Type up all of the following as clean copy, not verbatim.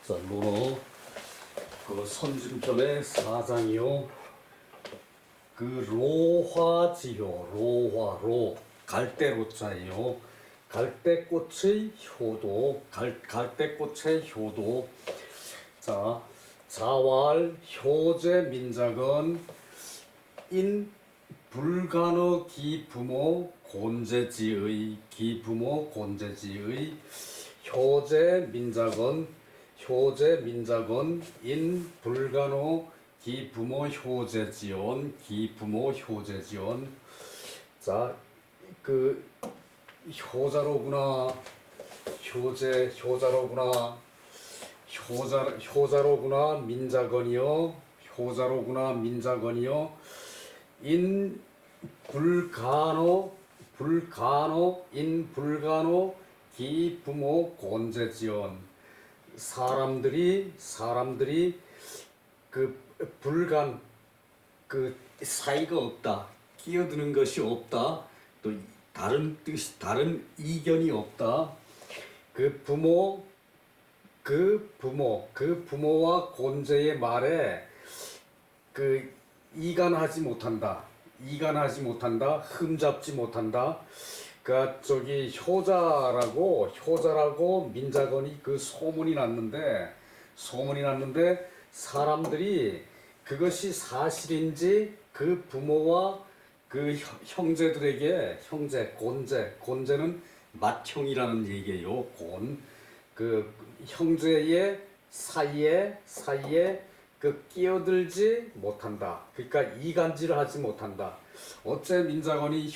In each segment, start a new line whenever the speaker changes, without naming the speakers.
자, 논어 선진편의 4장이요. 로화지효, 로화, 갈대로자예요. 갈대꽃의 효도, 갈대꽃의 효도. 자, 자왈 효제 민작은 인 불간의 기부모 곤제지의 효제 민작은 인 불간의 기부모 효제지연 자, 효자로구나. 효자로구나 민자건이요. 인 불간호 기부모 곤제지연. 사람들이 불간 사이가 없다, 끼어드는 것이 없다, 또 다른 이견이 없다. 부모와 곤제의 말에 이간하지 못한다, 흠잡지 못한다. 효자라고 민자건이 소문이 났는데 사람들이 그것이 사실인지 부모와 형제들에게, 곤제는 맏형이라는 얘기예요. 형제의 사이에 끼어들지 못한다. 그러니까 이간질을 하지 못한다. 어째 민자건이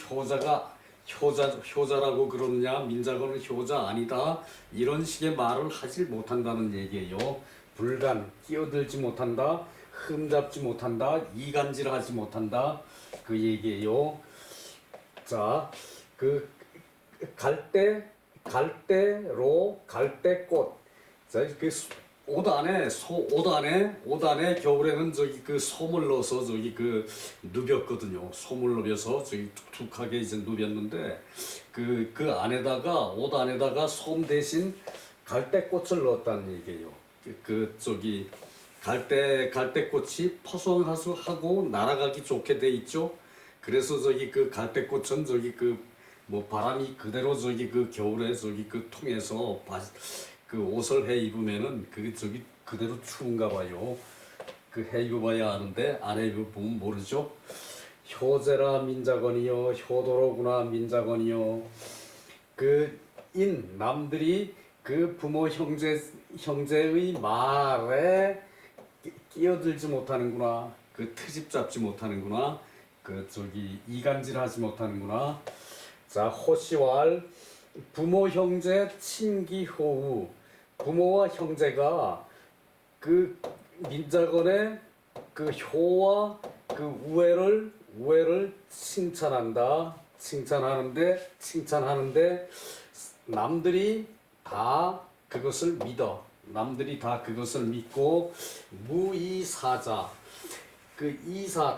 효자라고 그러느냐, 민자건은 효자 아니다, 이런 식의 말을 하지 못한다는 얘기예요. 불간, 끼어들지 못한다, 흠잡지 못한다, 이간질하지 못한다, 그 얘기예요. 자, 갈대꽃. 자, 옷 안에 겨울에는 솜을 넣어서 누볐거든요. 솜을 넣어서 툭툭하게 이제 누볐는데 옷 안에다가 솜 대신 갈대꽃을 넣었다는 얘기예요. 갈대꽃이 포송하고 날아가기 좋게 돼 있죠. 그래서 갈대꽃은 바람이 그대로 겨울에 통해서 옷을 해 입으면은 그대로 추운가 봐요. 해 입어봐야 아는데 안 해 입으면 모르죠. 효제라 민자건이요, 효도로구나 민자건이요. 남들이 부모 형제의 말에 끼어들지 못하는구나, 트집 잡지 못하는구나, 이간질하지 못하는구나. 자, 호시왈 부모 형제 친기호우. 부모와 형제가 민자건의 효와 우애를 칭찬하는데 남들이 다 그것을 믿고 무이사자,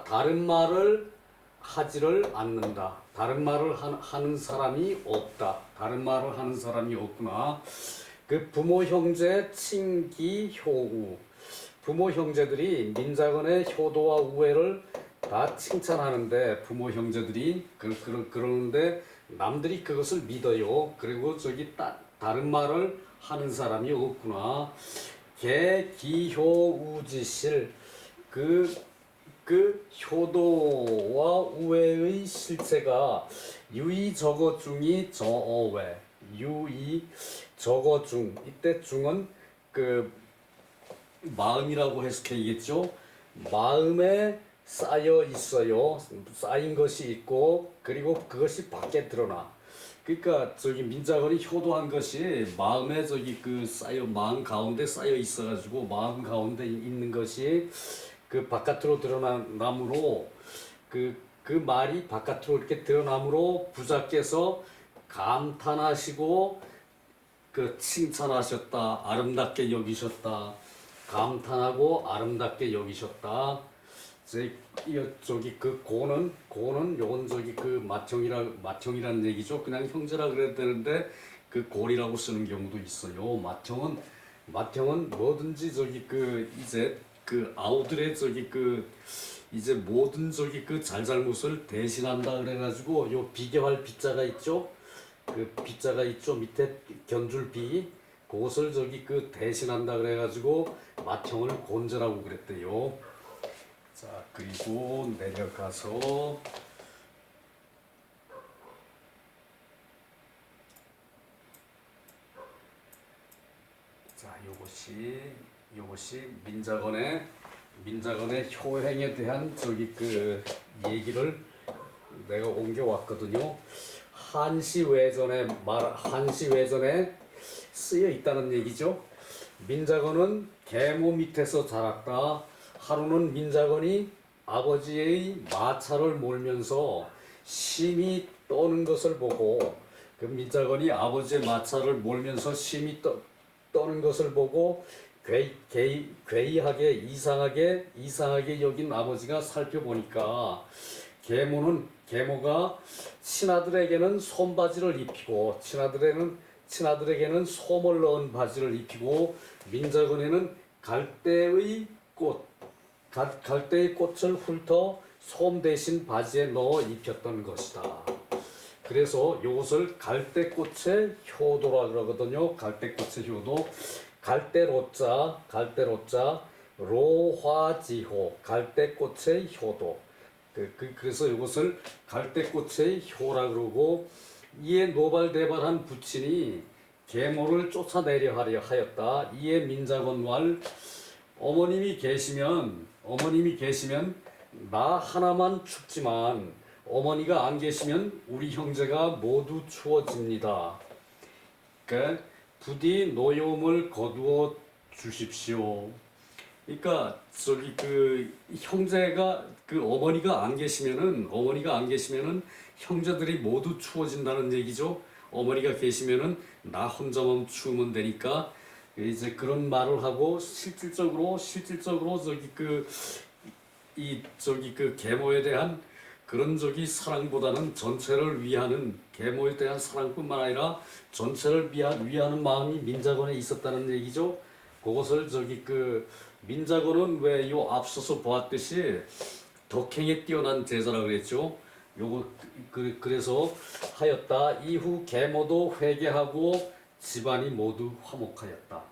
다른 말을 하지를 않는다. 다른 말을 하는 사람이 없다. 다른 말을 하는 사람이 없구나. 부모 형제 친기효우. 부모 형제들이 민자건의 효도와 우애를 다 칭찬하는데, 부모 형제들이 그러는데 남들이 그것을 믿어요. 그리고 다른 말을 하는 사람이 없구나. 개기효우지실. 효도와 우애의 실체가 유의적어중이 저어외. 유의적어중. 이때 중은 마음이라고 해석해야겠죠. 마음에 쌓여 있어요. 쌓인 것이 있고, 그리고 그것이 밖에 드러나. 그러니까 민자건이 효도한 것이 마음에 마음 가운데 쌓여 있어가지고, 마음 가운데 있는 것이 바깥으로 드러남으로, 말이 바깥으로 이렇게 드러남으로 부자께서 감탄하시고 칭찬하셨다, 아름답게 여기셨다. 감탄하고 아름답게 여기셨다. 고는 요건 맏형이라는 얘기죠. 그냥 형제라 그래야 되는데 골이라고 쓰는 경우도 있어요. 맏형은 맏형은 뭐든지 이제 아우들의 이제 모든 잘잘못을 대신한다 그래가지고 요 비교할 비자가 있죠. 그 비자가 있죠. 밑에 견줄 비. 그것을 대신한다 그래가지고 맏형을 곤제라고 그랬대요. 자, 그리고 내려가서 자, 요것이 민자건의 효행에 대한 얘기를 내가 옮겨왔거든요. 한시 외전에 쓰여 있다는 얘기죠. 민자건은 계모 밑에서 자랐다. 하루는 민자건이 아버지의 마차를 몰면서 심히 떠는 것을 보고, 그 민자건이 아버지의 마차를 몰면서 심히 떠는 것을 보고 괴이하게 이상하게 여긴 아버지가 살펴보니까 계모가 친아들에게는 솜바지를 입히고 친아들에게는 솜을 넣은 바지를 입히고 민자건에는 갈대의 꽃을 훑어 솜 대신 바지에 넣어 입혔던 것이다. 그래서 이것을 갈대꽃의 효도라 그러거든요. 갈대꽃의 효도. 갈대로자 로화지호 갈대꽃의 효도. 그래서 이것을 갈대꽃의 효라 그러고, 이에 노발대발한 부친이 계모를 쫓아내려 하려 하였다. 이에 민자건 말 어머님이 계시면 나 하나만 춥지만 어머니가 안 계시면 우리 형제가 모두 추워집니다. 그러니까 부디 노여움을 거두어 주십시오. 그러니까 형제가 어머니가 안 계시면은 형제들이 모두 추워진다는 얘기죠. 어머니가 계시면은 나 혼자만 추우면 되니까 이제 그런 말을 하고, 실질적으로 계모에 대한 그런 사랑보다는 전체를 위하는, 계모에 대한 사랑뿐만 아니라 전체를 위하는 마음이 민자건에 있었다는 얘기죠. 그것을 민자건은 왜 요 앞서서 보았듯이 덕행에 뛰어난 제자라 그랬죠. 그래서 하였다. 이후 계모도 회개하고 집안이 모두 화목하였다.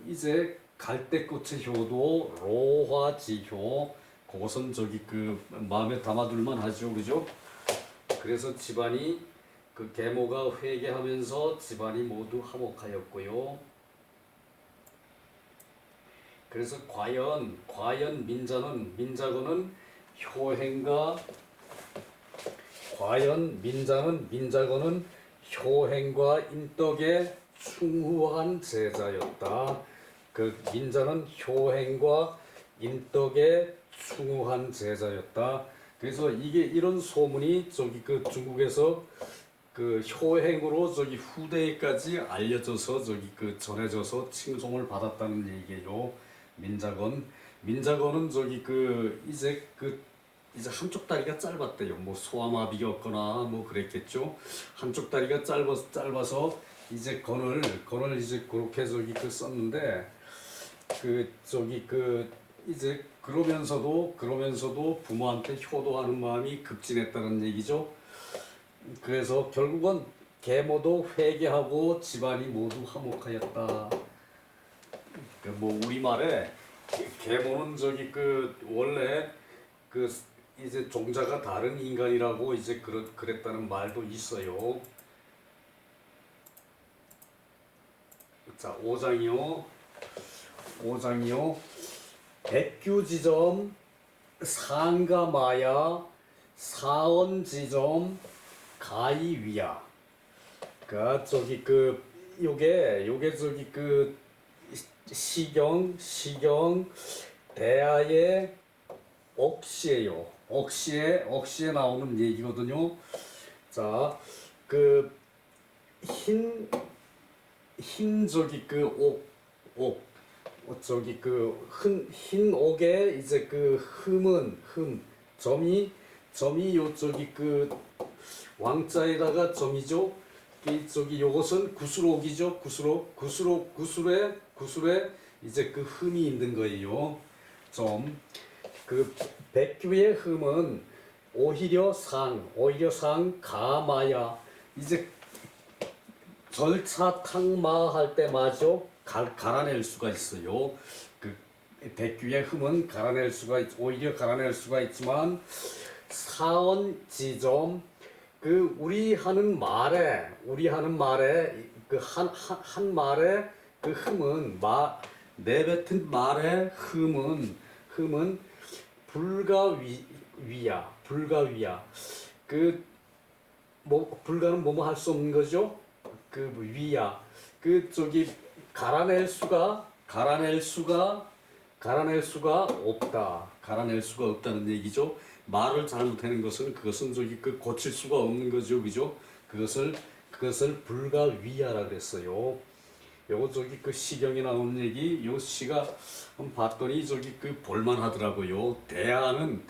이제 갈대꽃의 효도 로화지효, 그것은 마음에 담아둘만 하죠, 그죠? 그래서 집안이 계모가 회개하면서 집안이 모두 화목하였고요. 그래서 과연 민자건은 민자건은 효행과 인덕에 충후한 제자였다. 민자는 효행과 인덕에 충후한 제자였다. 그래서 이런 소문이 중국에서 효행으로 후대에까지 알려져서 전해져서 칭송을 받았다는 얘기예요. 민자건은 이제 한쪽 다리가 짧았대요. 뭐 소아마비가 없거나 뭐 그랬겠죠. 한쪽 다리가 짧아서 이제 건을 이제 그렇게 썼는데, 이제 그러면서도 부모한테 효도하는 마음이 급진했다는 얘기죠. 그래서 결국은 계모도 회개하고 집안이 모두 화목하였다. 뭐 우리말에 계모는 원래 이제 종자가 다른 인간이라고 이제 그랬다는 말도 있어요. 자, 5장이요. 백규지점 상가마야 사원지점 가이위야. 요게 시경 대하의 억시예요. 억시에 나오는 얘기거든요. 자, 흰 흰 옥에 이제 점이 왕자에다가 점이죠. 요것은 구슬옥이죠. 구슬에 이제 그 흠이 있는 거예요. 좀 그 백규의 흠은 오히려 상 가마야. 이제 절차 탕마할 때 마저 갈아낼 수가 있어요. 그 백규의 흠은 오히려 갈아낼 수가 있지만 사원 지점 그 우리 하는 말에 그 한 말에 그 흠은 내뱉은 말의 흠은 불가위야. 그 불가는 뭐뭐 할 수 없는 거죠. 그 위야. 갈아낼 수가 없다. 갈아낼 수가 없다는 얘기죠. 말을 잘못하는 것은 그것은 고칠 수가 없는 거죠, 그죠? 그것을 불가위야라 그랬어요. 요거 그 시경에 나온 얘기, 요 시가 봤더니 볼만하더라고요. 대하는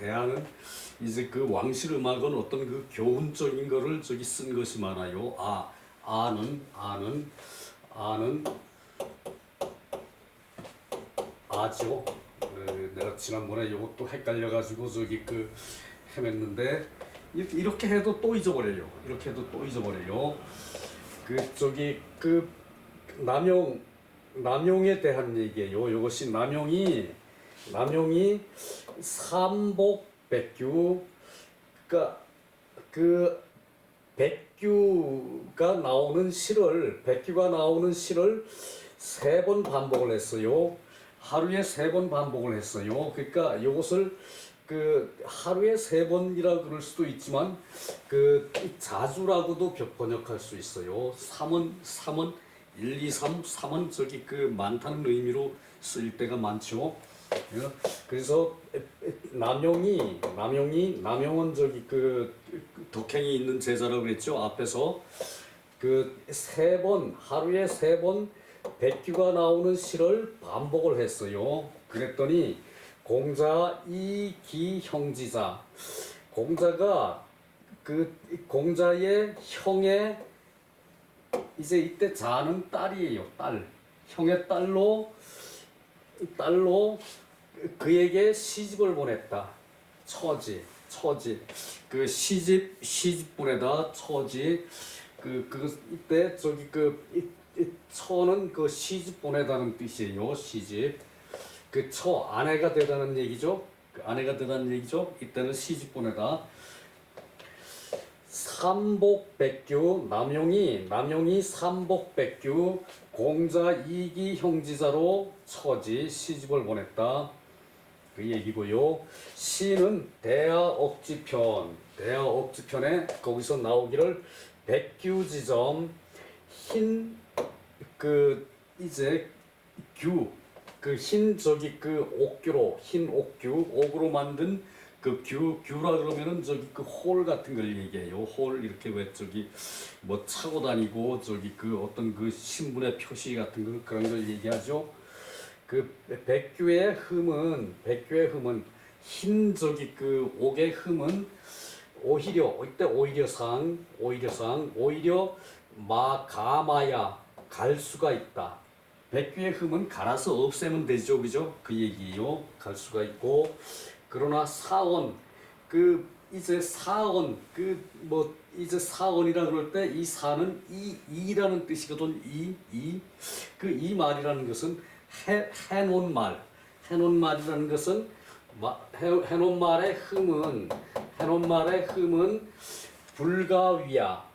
이제 그 왕실 음악은 어떤 그 교훈적인 거를 쓴 것이 많아요. 아죠. 내가 지난번에 요것도 헷갈려가지고 헤맸는데 이렇게 해도 또 잊어버려요. 그 남용에 대한 얘기예요. 요것이 남용이 삼복백규, 그러니까 그 백규가 나오는 시를 3번 반복을 했어요. 하루에 3번 반복을 했어요. 그러니까 요것을 그 하루에 3번이라 그럴 수도 있지만 그 자주라고도 번역할 수 있어요. 3은 1, 2, 3은 그 많다는 의미로 쓰일 때가 많죠. 그래서 남용은 그 덕행이 있는 제자라고 그랬죠. 앞에서 그 하루에 3번 백규가 나오는 시를 반복을 했어요. 그랬더니 공자 이기형지자, 공자가 그 공자의 형의 이제 이때 자는 딸이에요. 형의 딸로 그에게 시집을 보냈다. 처지 그 시집 보내다 처지 이때 처는 그 시집 보내다는 뜻이에요. 시집 아내가 되다는 얘기죠. 이때는 시집 보내다. 삼복백규 남용이 삼복백규 공자 이기형지자로 처지 시집을 보냈다. 그 얘기고요. 시는 대하억지편에 거기서 나오기를 백규지점 이제 흰 옥으로 만든 규라 그러면은 홀 같은 걸 얘기해요. 홀 이렇게 왜 뭐 차고 다니고 어떤 그 신분의 표시 같은 거 그런 걸 얘기하죠. 그 백규의 흠은 흰 옥의 흠은 오히려 가마야 갈 수가 있다. 백규의 흠은 갈아서 없애면 되죠, 그죠? 그 얘기요. 갈 수가 있고. 그러나 이제 사원이라 그럴 때 이 사는 이라는 뜻이거든. 이 말이라는 것은 해놓은 말이라는 것은 해놓은 말의 흠은 불가위야.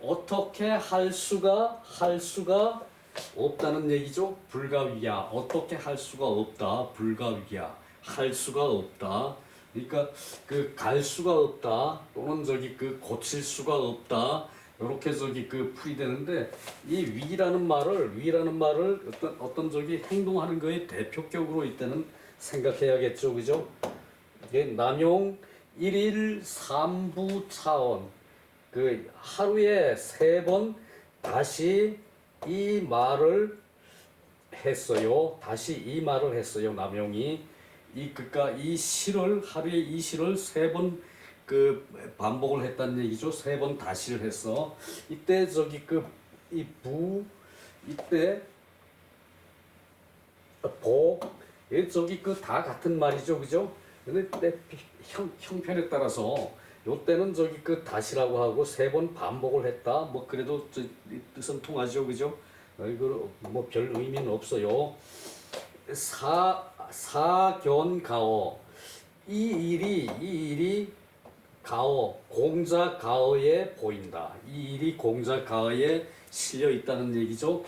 어떻게 할 수가 없다는 얘기죠. 불가위야. 어떻게 할 수가 없다. 불가위야. 할 수가 없다. 그러니까 갈 수가 없다. 또는 고칠 수가 없다. 이렇게 풀이되는데 이 위라는 말을 어떤 행동하는 거에 대표격으로 이때는 생각해야겠죠, 그죠? 남용 1일 3부 차원 하루에 3번 다시 이 말을 했어요. 남용이 하루에 이 시를 3번 그 반복을 했다는 얘기죠. 세 번 다시를 했어. 이때 저기 그 이 부 이때 복 저기 그 다 같은 말이죠, 그죠? 근데 때 형편에 따라서 요때는 저기 그 다시라고 하고 세 번 반복을 했다. 뭐 그래도 저 뜻은 통하죠, 그죠? 이거 뭐 별 의미는 없어요. 사견가어 이 일이 가어 공자 가어에 보인다. 이 일이 공자 가어에 실려 있다는 얘기죠.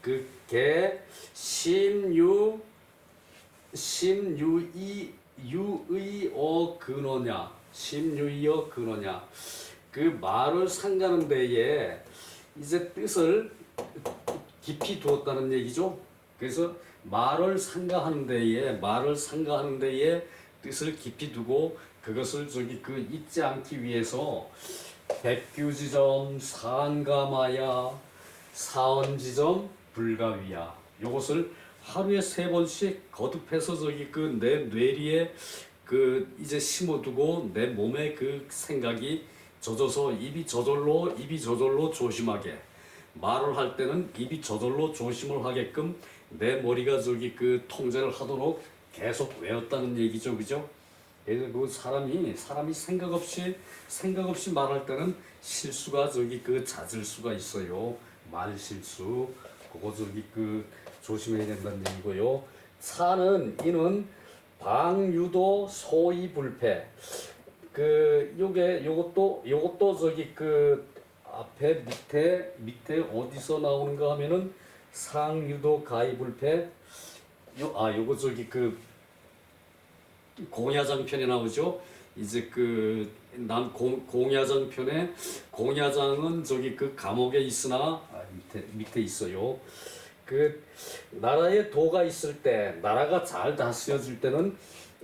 그게 심유의 근어냐 심유의 근어냐 그 말을 상가는 데에 이제 뜻을 깊이 두었다는 얘기죠. 그래서 말을 상가하는 데에 뜻을 깊이 두고 그것을 저기 그 잊지 않기 위해서 백규지점 상가마야 사언지점 불가위야 요것을 하루에 세 번씩 거듭해서 저기 그 내 뇌리에 그 이제 심어두고 내 몸에 그 생각이 젖어서 입이 저절로 조심하게 말을 할 때는 입이 저절로 조심을 하게끔 내 머리가 저기 그 통제를 하도록 계속 외웠다는 얘기죠, 그죠? 그래서 그 사람이 생각 없이 말할 때는 실수가 저기 그 잦을 수가 있어요. 말 실수 그거 저기 그 조심해야 된다는 얘기고요. 이는 방유도 소이불패 요것도 저기 그 앞에 밑에 어디서 나오는가 하면은 상유도 가이불패 요거 저기 그 공야장 편에 나오죠. 이제 그 난 공야장 편에 공야장은 저기 그 감옥에 있으나 밑에 있어요. 그 나라에 도가 있을 때 나라가 잘 다스려질 때는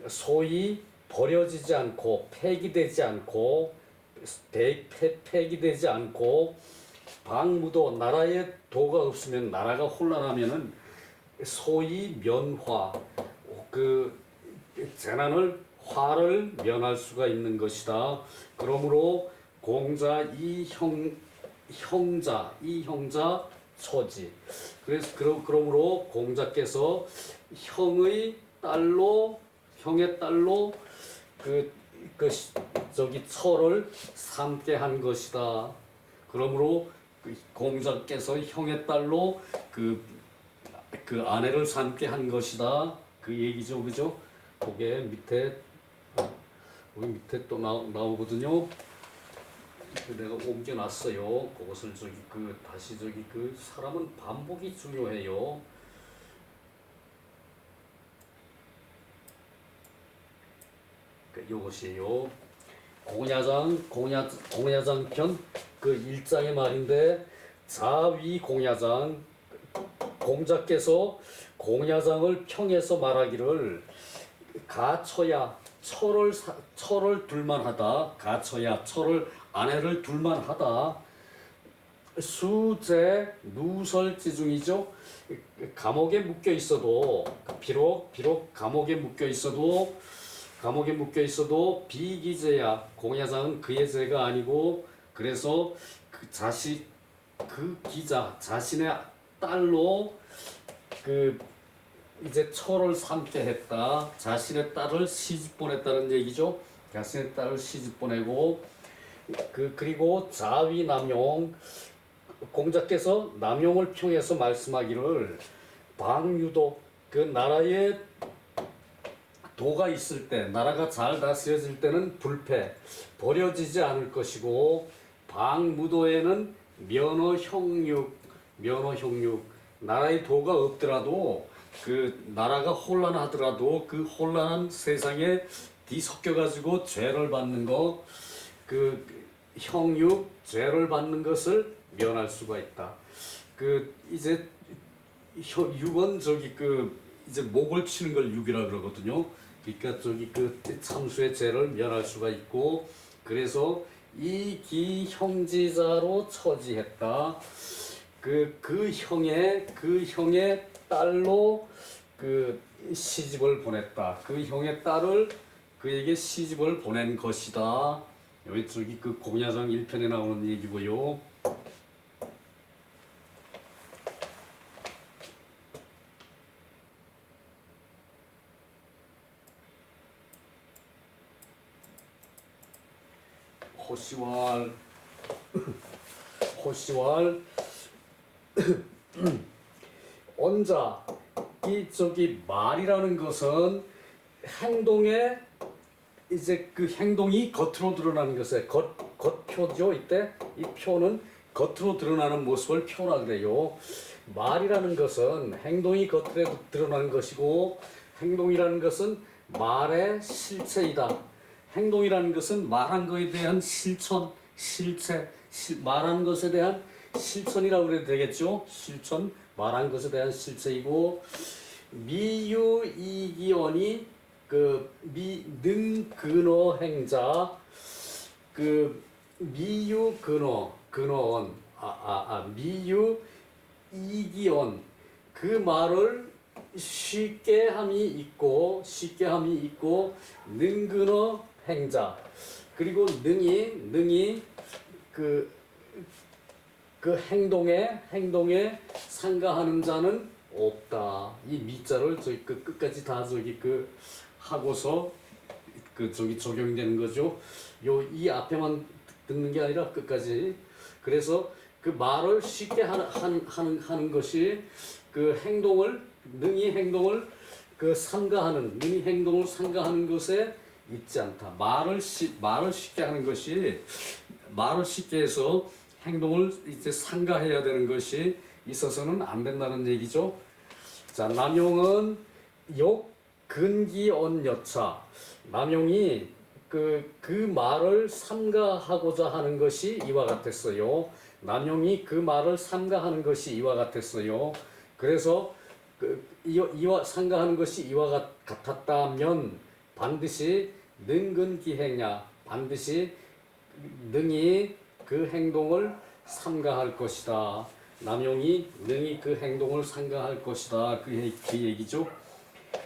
소위 버려지지 않고 폐기되지 않고 폐기되지 않고 방무도 나라에 도가 없으면 나라가 혼란하면은 소위 면화 그 화를 면할 수가 있는 것이다. 그러므로 공자 이 형자 처지. 그러므로 공자께서 형의 딸로 저기 처를 삼게 한 것이다. 그러므로 공자께서 형의 딸로 그 아내를 삼게 한 것이다. 그 얘기죠, 그죠? 그게 여기 밑에 또 나오거든요. 내가 옮겨놨어요. 그것을 저기 다시 저기 사람은 반복이 중요해요. 요것이에요. 공야장 편 그 1장의 말인데 자위 공야장 공자께서 공야장을 평해서 말하기를 가처야 처를 둘만하다. 가처야 처를 아내를 둘만하다. 수제 누설지중이죠. 감옥에 묶여 있어도 비록 감옥에 묶여 있어도 비기제야. 공야장은 그의 죄가 아니고 그래서 기자 자신의 딸로 이제 처를 삼게 했다. 자신의 딸을 시집 보냈다는 얘기죠. 자신의 딸을 시집 보내고 그리고 자위 남용 공자께서 남용을 평해서 말씀하기를 방유도 그 나라에 도가 있을 때 나라가 잘 다스려질 때는 불패 버려지지 않을 것이고 방무도에는 면허형육 나라의 도가 없더라도 그 나라가 혼란하더라도 그 혼란한 세상에 뒤섞여가지고 죄를 받는 거 형육 죄를 받는 것을 면할 수가 있다. 이제 육은 저기 이제 목을 치는 걸 육이라 그러거든요. 그러니까 저기 참수의 죄를 면할 수가 있고 그래서 이기 형지자로 처지했다. 그 형의 딸로 시집을 보냈다. 그 형의 딸을 그에게 시집을 보낸 것이다. 여기 저기 그 공야장 1편에 나오는 얘기고요. 호시왈 호시왈 언자 이 저기 말이라는 것은 행동에 이제 그 행동이 겉으로 드러나는 것에 겉표죠. 이때 이 표는 겉으로 드러나는 모습을 표라 그래요. 말이라는 것은 행동이 겉으로 드러나는 것이고 행동이라는 것은 말의 실체이다. 행동이라는 것은 말한 것에 대한 실천, 실체, 말한 것에 대한 실천이라고 그래도 되겠죠. 실천, 말한 것에 대한 실체이고 미유이기언이 그 능근어 행자 그 미유 근어원 미유 이기언 그 말을 쉽게 함이 있고 능근어 행자 그리고 능이 그 행동에 상가하는 자는 없다. 이 미자를 저기 그 끝까지 다 저기 그 하고서 그 저기 적용되는 거죠. 이 앞에만 듣는 게 아니라 끝까지. 그래서 그 말을 쉽게 하는 것이 그 능히 행동을 상가하는 것에 있지 않다. 말을 쉽게 하는 것이 말을 쉽게 해서 행동을 이제 상가해야 되는 것이 있어서는 안 된다는 얘기죠. 자, 남용은 근기언여차 남용이 그 말을 삼가하고자 하는 것이 이와 같았어요. 남용이 그 말을 삼가하는 것이 이와 같았어요. 그래서 이와 상가하는 것이 이와 같았다면 반드시 능근기행야 반드시 능히 그 행동을 삼가할 것이다. 남용이 능히 그 행동을 삼가할 것이다. 그 얘기죠.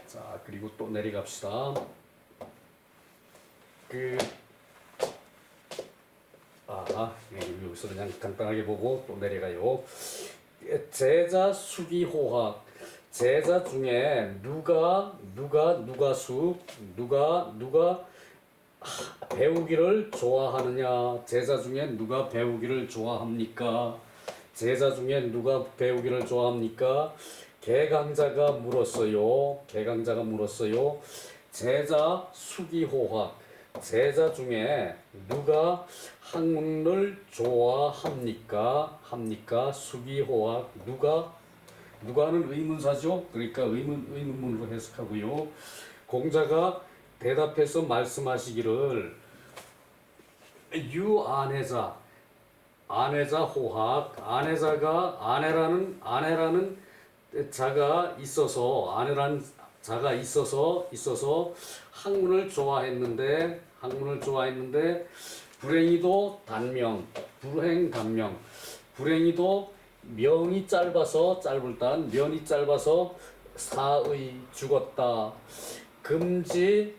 자, 그리고 또 내려갑시다. 여기서 그냥 간단하게 보고 또 내려가요. 제자 수기호학 제자 중에 누가 배우기를 좋아하느냐? 제자 중에 누가 배우기를 좋아합니까? 제자 중에 누가 배우기를 좋아합니까? 개강자가 물었어요. 제자 수기호학 제자 중에 누가 학문을 좋아합니까? 수기호학 누가는 의문사죠. 그러니까 의문문으로 해석하고요. 공자가 대답해서 말씀하시기를 유아내자 호학 아내라는 자가 있어서 학문을 좋아했는데 불행히도 면이 짧아서 사의 죽었다. 금지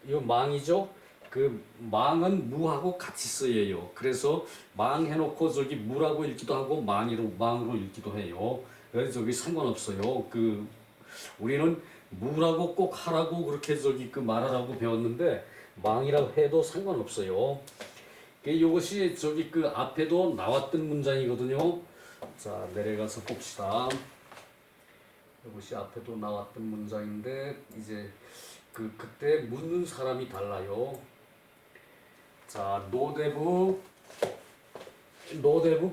이 망이죠. 그 망은 무하고 같이 쓰여요. 그래서 망 해놓고 저기 무라고 읽기도 하고 망으로 읽기도 해요. 그래서 저기 상관없어요. 우리는 무라고 꼭 하라고 그렇게 저기 말하라고 배웠는데 망이라고 해도 상관없어요. 이것이 저기 앞에도 나왔던 문장이거든요. 자, 내려가서 봅시다. 이것이 앞에도 나왔던 문장인데 이제 그때 묻는 사람이 달라요. 자, 노대부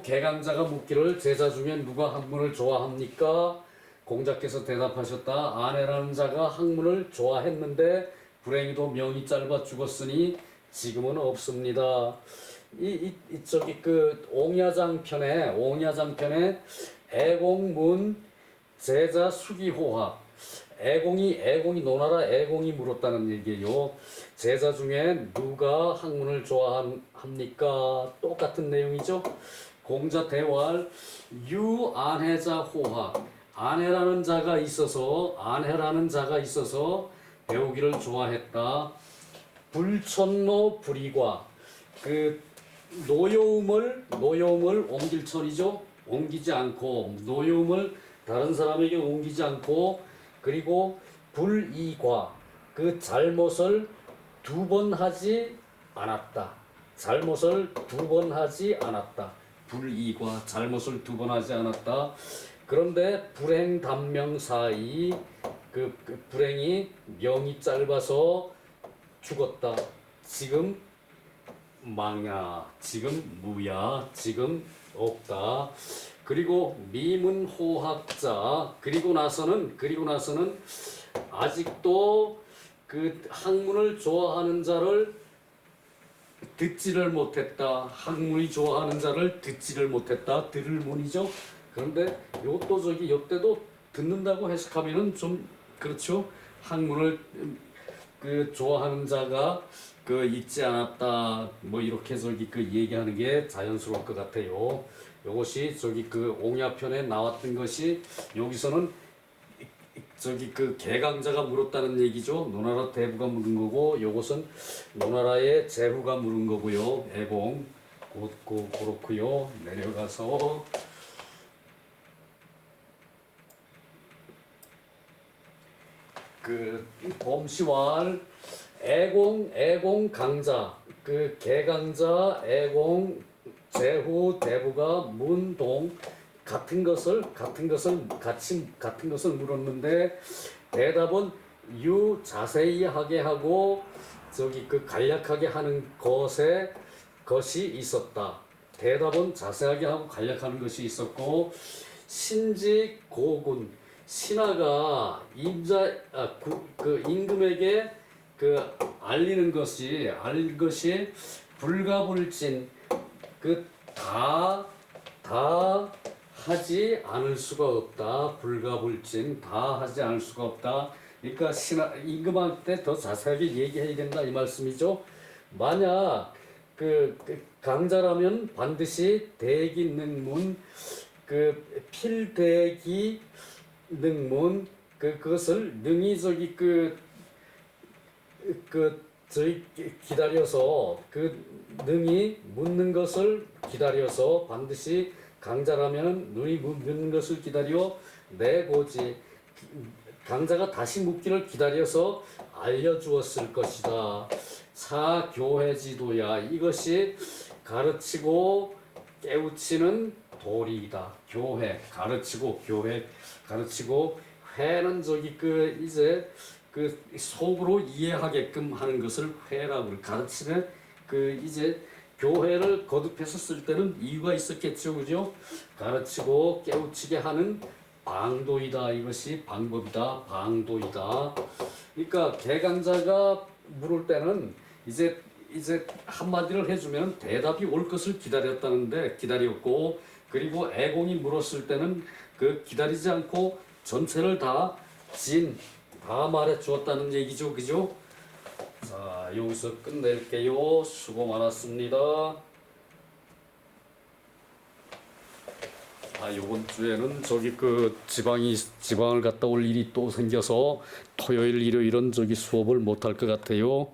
개강자가 묻기를 제자 중에 누가 학문을 좋아합니까? 공자께서 대답하셨다. 아내라는 자가 학문을 좋아했는데 불행히도 명이 짧아 죽었으니 지금은 없습니다. 저기 옹야장 편에 애공문 제자 수기호학 애공이 논하라 애공이 물었다는 얘기예요. 제자 중에 누가 학문을 좋아합니까? 똑같은 내용이죠. 공자 대활 유안해자 호학 아내라는 자가 있어서 배우기를 좋아했다. 불촌노 불이과 그 노여움을 옮길 처리죠. 옮기지 않고 노여움을 다른 사람에게 옮기지 않고 그리고 불이과 그 잘못을 두 번 하지 않았다. 잘못을 두 번 하지 않았다. 불이과 잘못을 두 번 하지 않았다. 그런데 불행 단명 사이 그 불행이 명이 짧아서 죽었다. 지금 망야, 지금 무야, 지금 없다. 그리고 미문호학자 그리고 나서는 아직도 그 학문을 좋아하는 자를 듣지를 못했다. 학문이 좋아하는 자를 듣지를 못했다. 들을 문이죠. 그런데 요것도 요때도 듣는다고 해석하면은 좀 그렇죠. 학문을 그 좋아하는 자가 그 있지 않았다. 뭐 이렇게 그 얘기하는 게 자연스러울 것 같아요. 요것이 그 옹야편에 나왔던 것이 여기서는 그 개강자가 물었다는 얘기죠. 노나라 대부가 물은 거고 요것은 노나라의 제후가 물은 거고요. 애공 그렇고요. 내려가서 그 범시왈 애공 강자 그 개강자 애공 제후 대부가 문동 같은 것을 물었는데 대답은 자세히 하게 하고 그 간략하게 하는 것이 있었다. 대답은 자세하게 하고 간략하는 것이 있었고 신직고군 신하가 임금에게 알리는 것이 불가불진 다 하지 않을 수가 없다. 불가불진 다 하지 않을 수가 없다. 그러니까 임금한테 더 자세하게 얘기해야 된다 이 말씀이죠. 만약 강자라면 반드시 대기능문 필대기 능문 그것을 능히 기다려서 능히 묻는 것을 기다려서 반드시 강자라면 능히 묻는 것을 기다려 내고지 강자가 다시 묻기를 기다려서 알려주었을 것이다. 사교회지도야 이것이 가르치고 깨우치는 도리이다. 교회 가르치고 회는 이제 속으로 이해하게끔 하는 것을 회라고 가르치는 이제 교회를 거듭해서 쓸 때는 이유가 있었겠죠, 그죠? 가르치고 깨우치게 하는 방도이다. 이것이 방법이다. 방도이다. 그러니까 개강자가 물을 때는 이제 한마디를 해주면 대답이 올 것을 기다렸고 그리고 애공이 물었을 때는 기다리지 않고 전체를 다 말해 주었다는 얘기죠, 그죠? 자, 여기서 끝낼게요. 수고 많았습니다. 요번 주에는 지방을 갔다 올 일이 또 생겨서 토요일, 일요일은 수업을 못 할 것 같아요.